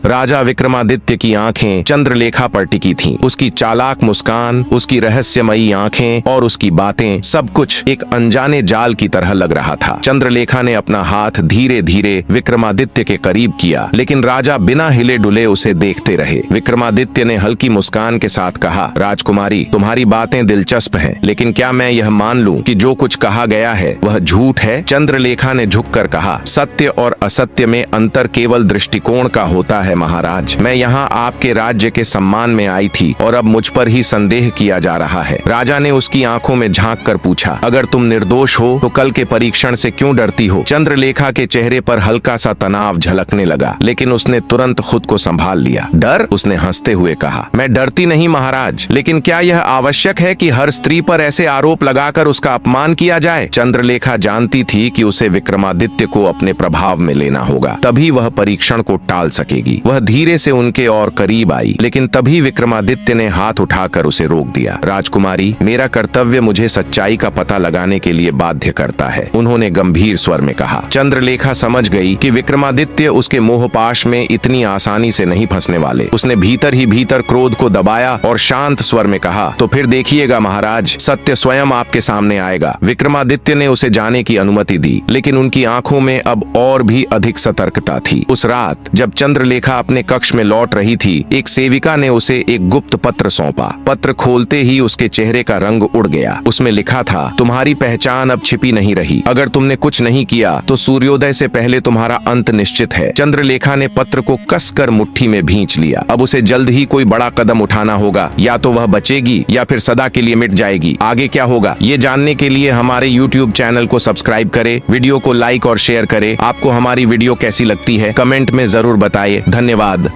राजा विक्रमादित्य की आंखें चंद्रलेखा पर टिकी थीं। उसकी चालाक मुस्कान, उसकी रहस्यमयी आंखें और उसकी बातें, सब कुछ एक अनजाने जाल की तरह लग रहा था। चंद्रलेखा ने अपना हाथ धीरे धीरे विक्रमादित्य के करीब किया, लेकिन राजा बिना हिले डुले उसे देखते रहे। विक्रमादित्य ने हल्की मुस्कान के साथ कहा, राजकुमारी, तुम्हारी बातें दिलचस्प हैं, लेकिन क्या मैं यह मान लूं कि जो कुछ कहा गया है वह झूठ है? चंद्रलेखा ने झुककर कहा, सत्य और असत्य में अंतर केवल दृष्टिकोण का होता है महाराज। मैं यहाँ आपके राज्य के सम्मान में आई थी और अब मुझ पर ही संदेह किया जा रहा है। राजा ने उसकी आंखों में झांक कर पूछा, अगर तुम निर्दोष हो तो कल के परीक्षण से क्यों डरती हो? चंद्रलेखा के चेहरे पर हल्का सा तनाव झलकने लगा, लेकिन उसने तुरंत खुद को संभाल लिया। डर? उसने हंसते हुए कहा, मैं डरती नहीं महाराज, लेकिन क्या यह आवश्यक है कि हर स्त्री पर ऐसे आरोप लगाकर उसका अपमान किया जाए? चंद्रलेखा जानती थी कि उसे विक्रमादित्य को अपने प्रभाव में लेना होगा, तभी वह परीक्षण को टाल सकेगी। वह धीरे से उनके और करीब आई, लेकिन तभी विक्रमादित्य ने हाथ उठाकर उसे रोक दिया। राजकुमारी, मेरा कर्तव्य मुझे सच्चाई का पता लगाने के लिए बाध्य करता है, उन्होंने गंभीर स्वर में कहा। चंद्रलेखा समझ गई कि विक्रमादित्य उसके मोहपाश में इतनी आसानी से नहीं फंसने वाले। उसने भीतर ही भीतर क्रोध को दबाया और शांत स्वर में कहा, तो फिर देखिएगा महाराज, सत्य स्वयं आपके सामने आएगा। विक्रमादित्य ने उसे जाने की अनुमति दी, लेकिन उनकी आंखों में अब और भी अधिक सतर्कता थी। उस रात जब चंद्रलेखा अपने कक्ष में लौट रही थी, एक सेविका ने उसे एक गुप्त पत्र सौंपा। पत्र खोलते ही उसके चेहरे का रंग उड़ गया। उसमें लिखा था, तुम्हारी पहचान अब छिपी नहीं रही। अगर तुमने कुछ नहीं किया तो सूर्योदय से पहले तुम्हारा अंत निश्चित है। चंद्रलेखा ने पत्र को कसकर मुट्ठी में भींच लिया। अब उसे जल्द ही कोई बड़ा कदम उठाना होगा, या तो वह बचेगी या फिर सदा के लिए मिट जाएगी। आगे क्या होगा ये जानने के लिए हमारे YouTube चैनल को सब्सक्राइब करें, वीडियो को लाइक और शेयर करें। आपको हमारी वीडियो कैसी लगती है कमेंट में जरूर बताइए। धन्यवाद।